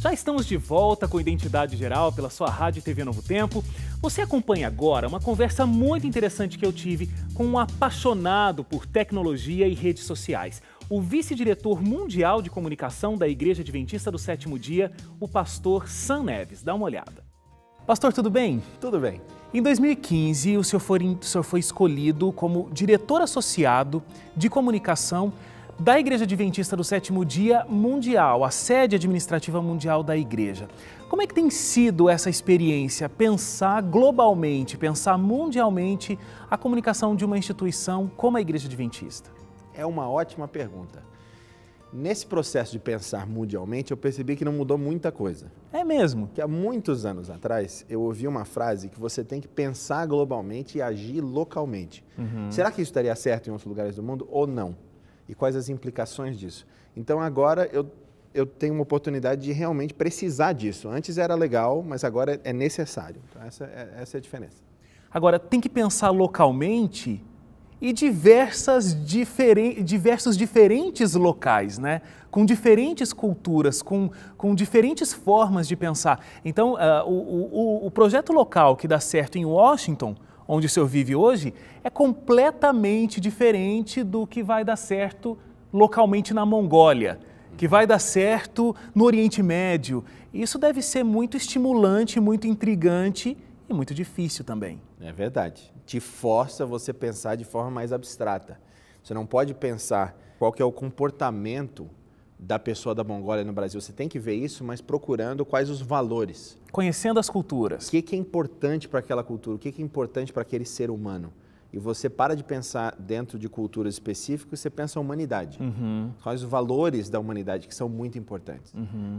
Já estamos de volta com Identidade Geral pela sua Rádio e TV Novo Tempo. Você acompanha agora uma conversa muito interessante que eu tive com um apaixonado por tecnologia e redes sociais, o vice-diretor mundial de comunicação da Igreja Adventista do Sétimo Dia, o pastor Sam Neves. Dá uma olhada. Pastor, tudo bem? Tudo bem. Em 2015, o senhor foi escolhido como diretor associado de comunicação da Igreja Adventista do Sétimo Dia Mundial, a sede administrativa mundial da Igreja. Como é que tem sido essa experiência, pensar globalmente, pensar mundialmente a comunicação de uma instituição como a Igreja Adventista? É uma ótima pergunta. Nesse processo de pensar mundialmente, eu percebi que não mudou muita coisa. É mesmo? Que há muitos anos atrás, eu ouvi uma frase que você tem que pensar globalmente e agir localmente. Será que isso estaria certo em outros lugares do mundo ou não? E quais as implicações disso? Então agora eu tenho uma oportunidade de realmente precisar disso. Antes era legal, mas agora é necessário. Então essa é a diferença. Agora, tem que pensar localmente e diversos diferentes locais, né? Com diferentes culturas, com diferentes formas de pensar. Então, o projeto local que dá certo em Washington, onde o senhor vive hoje, é completamente diferente do que vai dar certo localmente na Mongólia, que vai dar certo no Oriente Médio. Isso deve ser muito estimulante, muito intrigante e muito difícil também. É verdade. Te força você pensar de forma mais abstrata. Você não pode pensar qual que é o comportamento da pessoa da Mongólia no Brasil. Você tem que ver isso, mas procurando quais os valores. Conhecendo as culturas. O que é importante para aquela cultura? O que é importante para aquele ser humano? E você para de pensar dentro de culturas específicas, você pensa a humanidade. Quais os valores da humanidade que são muito importantes.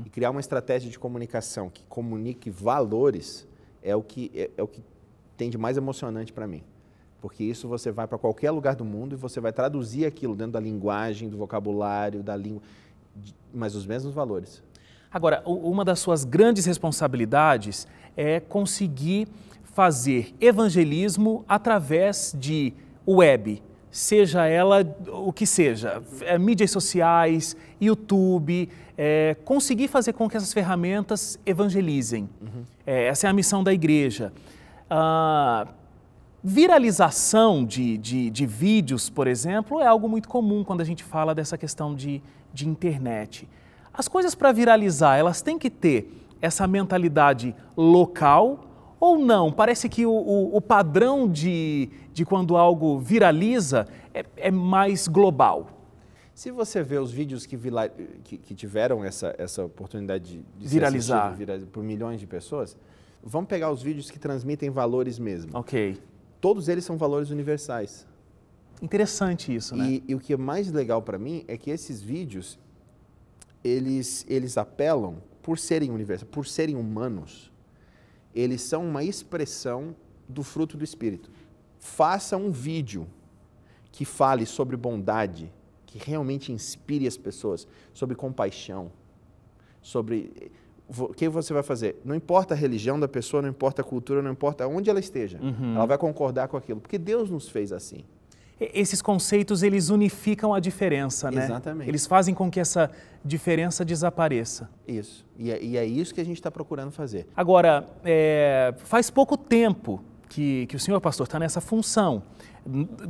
E criar uma estratégia de comunicação que comunique valores é o que tem de mais emocionante para mim. Porque isso você vai para qualquer lugar do mundo e você vai traduzir aquilo dentro da linguagem, do vocabulário, da língua, mas os mesmos valores. Agora, uma das suas grandes responsabilidades é conseguir fazer evangelismo através de web, seja ela o que seja, mídias sociais, YouTube, conseguir fazer com que essas ferramentas evangelizem. Essa é a missão da igreja. Viralização de vídeos, por exemplo, é algo muito comum quando a gente fala dessa questão de internet. As coisas para viralizar, elas têm que ter essa mentalidade local ou não? Parece que o padrão de quando algo viraliza é mais global. Se você vê os vídeos que tiveram essa oportunidade de viralizar por milhões de pessoas, vamos pegar os vídeos que transmitem valores mesmo. Ok. Todos eles são valores universais. Interessante isso, né? E o que é mais legal para mim é que esses vídeos, eles apelam, por serem universais, por serem humanos, eles são uma expressão do fruto do Espírito. Faça um vídeo que fale sobre bondade, que realmente inspire as pessoas, sobre compaixão, sobre... O que você vai fazer? Não importa a religião da pessoa, não importa a cultura, não importa onde ela esteja. Ela vai concordar com aquilo, porque Deus nos fez assim. Esses conceitos, eles unificam a diferença, né? Exatamente. Eles fazem com que essa diferença desapareça. Isso. E é isso que a gente está procurando fazer. Agora, faz pouco tempo que o senhor, pastor, está nessa função,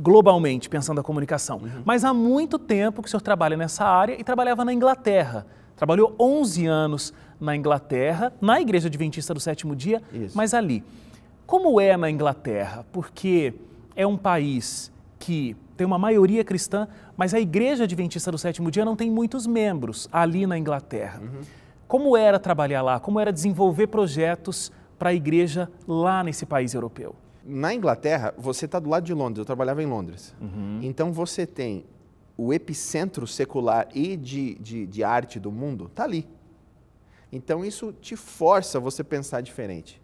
globalmente, pensando a comunicação. Mas há muito tempo que o senhor trabalha nessa área e trabalhava na Inglaterra. Trabalhou 11 anos na Inglaterra, na Igreja Adventista do Sétimo Dia, mas ali. Como é na Inglaterra? Porque é um país que tem uma maioria cristã, mas a Igreja Adventista do Sétimo Dia não tem muitos membros ali na Inglaterra. Como era trabalhar lá? Como era desenvolver projetos para a igreja lá nesse país europeu? Na Inglaterra, você está do lado de Londres, eu trabalhava em Londres. Então você tem o epicentro secular e de arte do mundo, está ali. Então isso te força a você pensar diferente,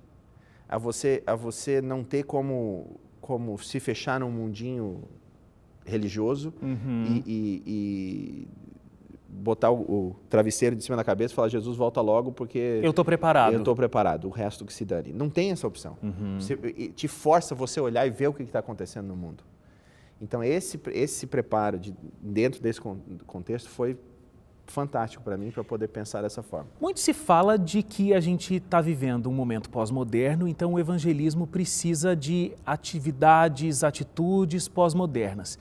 a você não ter como se fechar num mundinho religioso e botar o travesseiro de cima da cabeça e falar, Jesus, volta logo porque... Eu estou preparado. Eu estou preparado, o resto que se dane. Não tem essa opção. Te força você olhar e ver o que está acontecendo no mundo. Então esse preparo dentro desse contexto foi fantástico para mim, para poder pensar dessa forma. Muito se fala de que a gente está vivendo um momento pós-moderno, então o evangelismo precisa de atividades, atitudes pós-modernas.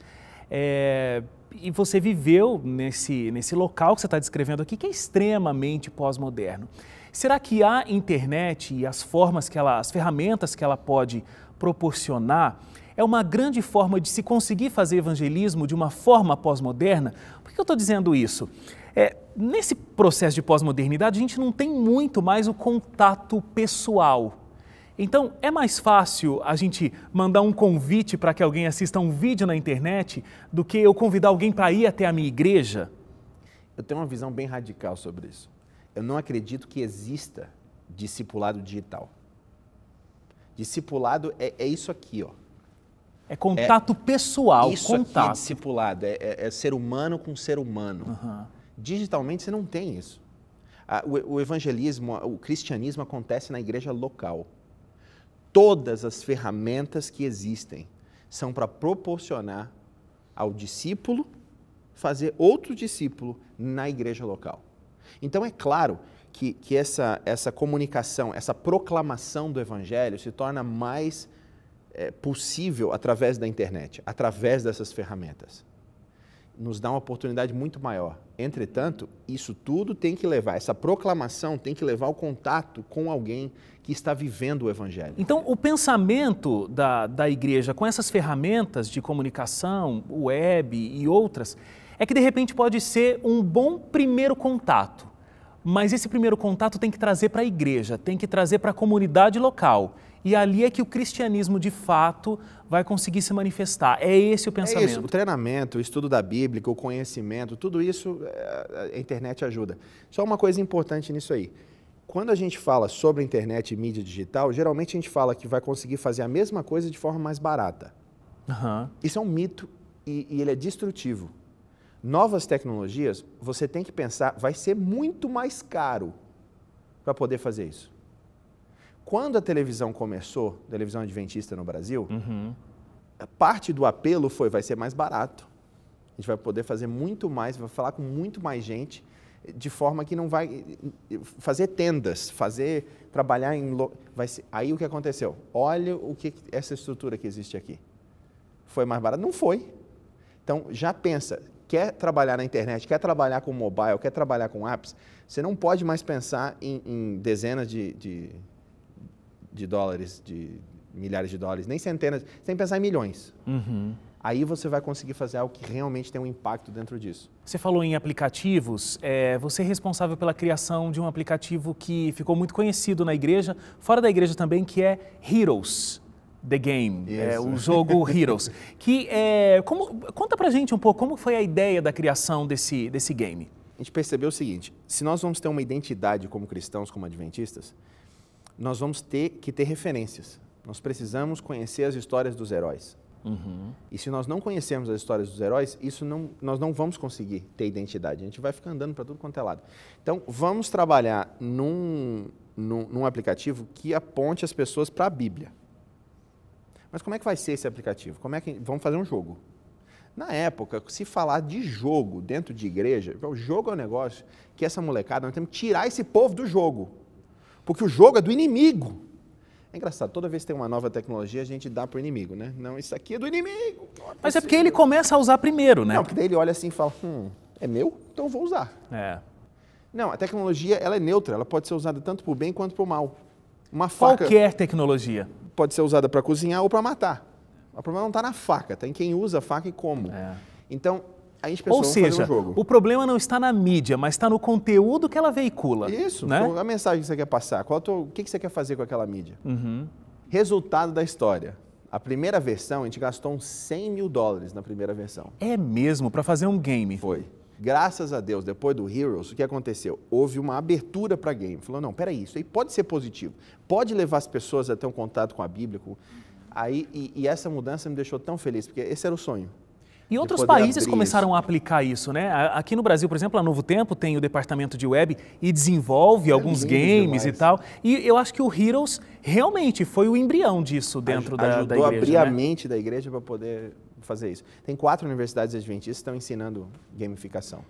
E você viveu nesse local que você está descrevendo aqui, que é extremamente pós-moderno. Será que a internet e as ferramentas que ela pode proporcionar é uma grande forma de se conseguir fazer evangelismo de uma forma pós-moderna? Por que eu estou dizendo isso? Nesse processo de pós-modernidade, a gente não tem muito mais o contato pessoal. Então, é mais fácil a gente mandar um convite para que alguém assista um vídeo na internet do que eu convidar alguém para ir até a minha igreja? Eu tenho uma visão bem radical sobre isso. Eu não acredito que exista discipulado digital. Discipulado é isso aqui, ó. É contato pessoal, isso contato. Aqui é discipulado, é ser humano com ser humano. Uhum. Digitalmente você não tem isso. O evangelismo, o cristianismo acontece na igreja local. Todas as ferramentas que existem são para proporcionar ao discípulo fazer outro discípulo na igreja local. Então é claro que essa comunicação, essa proclamação do evangelho se torna mais possível através da internet, através dessas ferramentas. Nos dá uma oportunidade muito maior. Entretanto, isso tudo tem que levar, essa proclamação tem que levar ao contato com alguém que está vivendo o evangelho. Então, o pensamento da igreja com essas ferramentas de comunicação, web e outras, é que de repente pode ser um bom primeiro contato, mas esse primeiro contato tem que trazer para a igreja, tem que trazer para a comunidade local. E ali é que o cristianismo, de fato, vai conseguir se manifestar. É esse o pensamento. É isso, o treinamento, o estudo da Bíblia, o conhecimento, tudo isso a internet ajuda. Só uma coisa importante nisso aí. Quando a gente fala sobre a internet e mídia digital, geralmente a gente fala que vai conseguir fazer a mesma coisa de forma mais barata. Uhum. Isso é um mito e ele é destrutivo. Novas tecnologias, você tem que pensar, vai ser muito mais caro para poder fazer isso. Quando a televisão começou, televisão adventista no Brasil, parte do apelo vai ser mais barato. A gente vai poder fazer muito mais, vai falar com muito mais gente, de forma que não vai fazer tendas, trabalhar em... Aí o que aconteceu? Olha essa estrutura que existe aqui. Foi mais barato? Não foi. Então, já pensa, quer trabalhar na internet, quer trabalhar com mobile, quer trabalhar com apps, você não pode mais pensar em dezenas de dólares, de milhares de dólares, nem centenas, você tem que pensar em milhões. Aí você vai conseguir fazer algo que realmente tem um impacto dentro disso. Você falou em aplicativos, você é responsável pela criação de um aplicativo que ficou muito conhecido na igreja, fora da igreja também, que é Heroes, The Game, o jogo Heroes. Conta pra gente um pouco como foi a ideia da criação desse game. A gente percebeu o seguinte, se nós vamos ter uma identidade como cristãos, como adventistas, nós vamos ter que ter referências. Nós precisamos conhecer as histórias dos heróis. E se nós não conhecermos as histórias dos heróis, nós não vamos conseguir ter identidade. A gente vai ficar andando para tudo quanto é lado. Então, vamos trabalhar num aplicativo que aponte as pessoas para a Bíblia. Mas como é que vai ser esse aplicativo? Vamos fazer um jogo. Na época, se falar de jogo dentro de igreja, o jogo é um negócio que essa molecada, nós temos que tirar esse povo do jogo. Porque o jogo é do inimigo. É engraçado, toda vez que tem uma nova tecnologia, a gente dá para o inimigo, né? Não, isso aqui é do inimigo. Mas é porque ele começa a usar primeiro, né? Não, porque daí ele olha assim e fala, é meu? Então eu vou usar. Não, a tecnologia, ela é neutra, ela pode ser usada tanto para o bem quanto para o mal. Uma faca Qualquer tecnologia. Pode ser usada para cozinhar ou para matar. O problema não está na faca, está em quem usa a faca e como. Então, a gente pensou, ou seja, fazer um jogo. O problema não está na mídia, mas está no conteúdo que ela veicula. Isso, né? A mensagem que você quer passar, o que você quer fazer com aquela mídia? Resultado da história. A primeira versão, a gente gastou uns $100 mil na primeira versão. É mesmo? Para fazer um game? Foi. Graças a Deus, depois do Heroes, o que aconteceu? Houve uma abertura para game. Falou, não, peraí, isso aí pode ser positivo. Pode levar as pessoas a ter um contato com a Bíblia. E essa mudança me deixou tão feliz, porque esse era o sonho. E outros países começaram a aplicar isso, né? Aqui no Brasil, por exemplo, a Novo Tempo tem o departamento de web e desenvolve alguns games demais. E tal. E eu acho que o Heroes realmente foi o embrião disso dentro da igreja. Ajudou a abrir a mente da igreja para poder fazer isso. Tem 4 universidades adventistas que estão ensinando gamificação.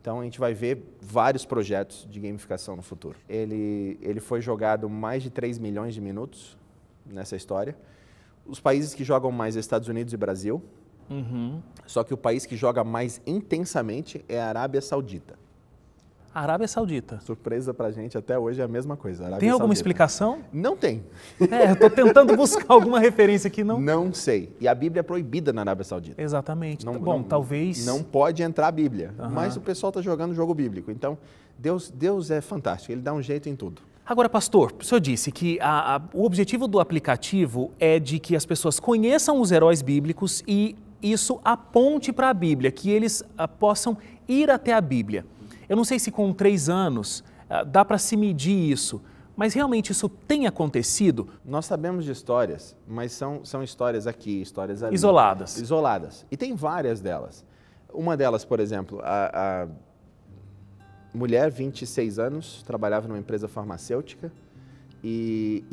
Então a gente vai ver vários projetos de gamificação no futuro. Ele foi jogado mais de 3 milhões de minutos nessa história. Os países que jogam mais é Estados Unidos e Brasil. Só que o país que joga mais intensamente é a Arábia Saudita. Arábia Saudita. Surpresa pra gente, até hoje é a mesma coisa. Tem alguma explicação? Não tem. Eu tô tentando buscar alguma referência aqui, não? Não sei. E a Bíblia é proibida na Arábia Saudita. Exatamente. Não, talvez... Não pode entrar a Bíblia, mas o pessoal tá jogando jogo bíblico. Então, Deus é fantástico, ele dá um jeito em tudo. Agora, pastor, o senhor disse que o objetivo do aplicativo é de que as pessoas conheçam os heróis bíblicos e isso aponte para a Bíblia, que eles possam ir até a Bíblia. Eu não sei se com 3 anos dá para se medir isso, mas realmente isso tem acontecido? Nós sabemos de histórias, mas são histórias aqui, histórias ali. Isoladas. Isoladas. E tem várias delas. Uma delas, por exemplo, a mulher, 26 anos, trabalhava numa empresa farmacêutica e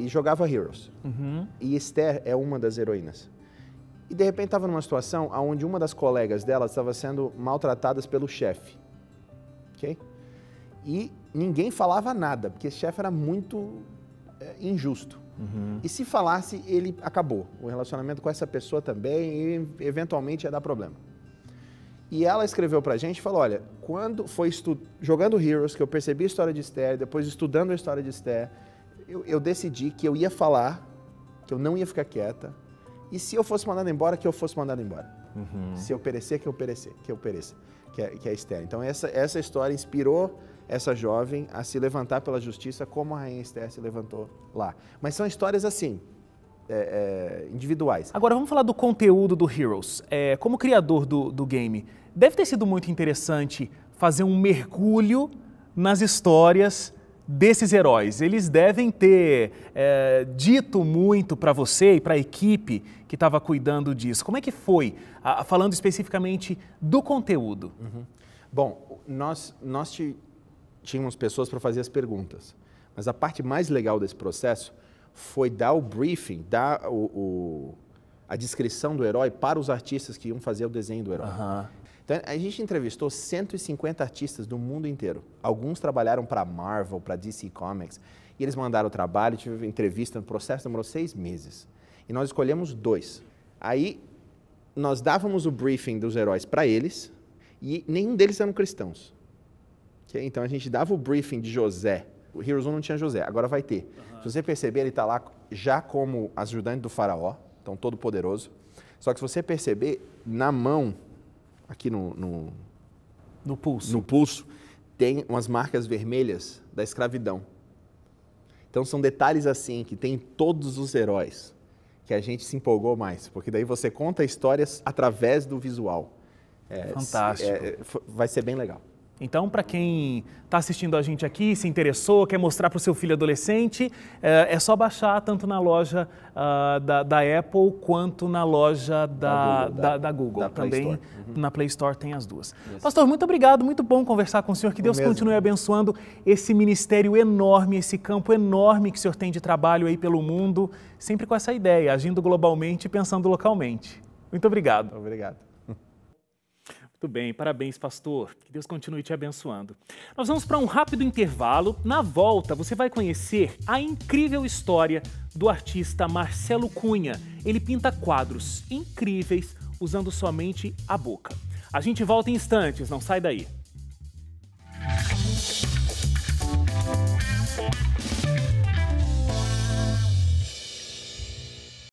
jogava Heroes. E Esther é uma das heroínas. E de repente estava numa situação onde uma das colegas dela estava sendo maltratada pelo chefe. Okay? E ninguém falava nada, porque esse chefe era muito injusto. E se falasse, ele acabou. O relacionamento com essa pessoa também, e eventualmente ia dar problema. E ela escreveu pra gente e falou, olha, quando foi jogando Heroes, que eu percebi a história de Esther, depois estudando a história de Esther, eu decidi que eu ia falar, que eu não ia ficar quieta, e se eu fosse mandado embora, que eu fosse mandado embora. Se eu perecer, que eu pereça, que é Esther. Então essa história inspirou essa jovem a se levantar pela justiça como a rainha Esther se levantou lá. Mas são histórias assim, individuais. Agora vamos falar do conteúdo do Heroes. Como criador do game, deve ter sido muito interessante fazer um mergulho nas histórias desses heróis. Eles devem ter dito muito para você e para a equipe que estava cuidando disso. Como é que foi, falando especificamente do conteúdo? Bom, nós tínhamos pessoas para fazer as perguntas, mas a parte mais legal desse processo foi dar o briefing, dar a descrição do herói para os artistas que iam fazer o desenho do herói. Então, a gente entrevistou 150 artistas do mundo inteiro. Alguns trabalharam para a Marvel, para a DC Comics, e eles mandaram o trabalho, tive entrevista, o processo demorou 6 meses. E nós escolhemos 2. Aí, nós dávamos o briefing dos heróis para eles, e nenhum deles eram cristãos. Okay? Então, a gente dava o briefing de José. O Heroes 1 não tinha José, agora vai ter. Se você perceber, ele está lá já como ajudante do faraó, então todo poderoso. Só que se você perceber, na mão, aqui no pulso, tem umas marcas vermelhas da escravidão. Então são detalhes assim que tem em todos os heróis que a gente se empolgou mais, porque daí você conta histórias através do visual. Fantástico. Vai ser bem legal. Então, para quem está assistindo a gente aqui, se interessou, quer mostrar para o seu filho adolescente, é só baixar tanto na loja da Apple quanto na loja da Google. Da também na Play Store tem as duas. Isso. Pastor, muito obrigado, muito bom conversar com o senhor. Que Deus continue abençoando esse ministério enorme, esse campo enorme que o senhor tem de trabalho aí pelo mundo, sempre com essa ideia, agindo globalmente e pensando localmente. Muito obrigado. Obrigado. Muito bem, parabéns, pastor. Que Deus continue te abençoando. Nós vamos para um rápido intervalo. Na volta, você vai conhecer a incrível história do artista Marcelo Cunha. Ele pinta quadros incríveis usando somente a boca. A gente volta em instantes, não sai daí.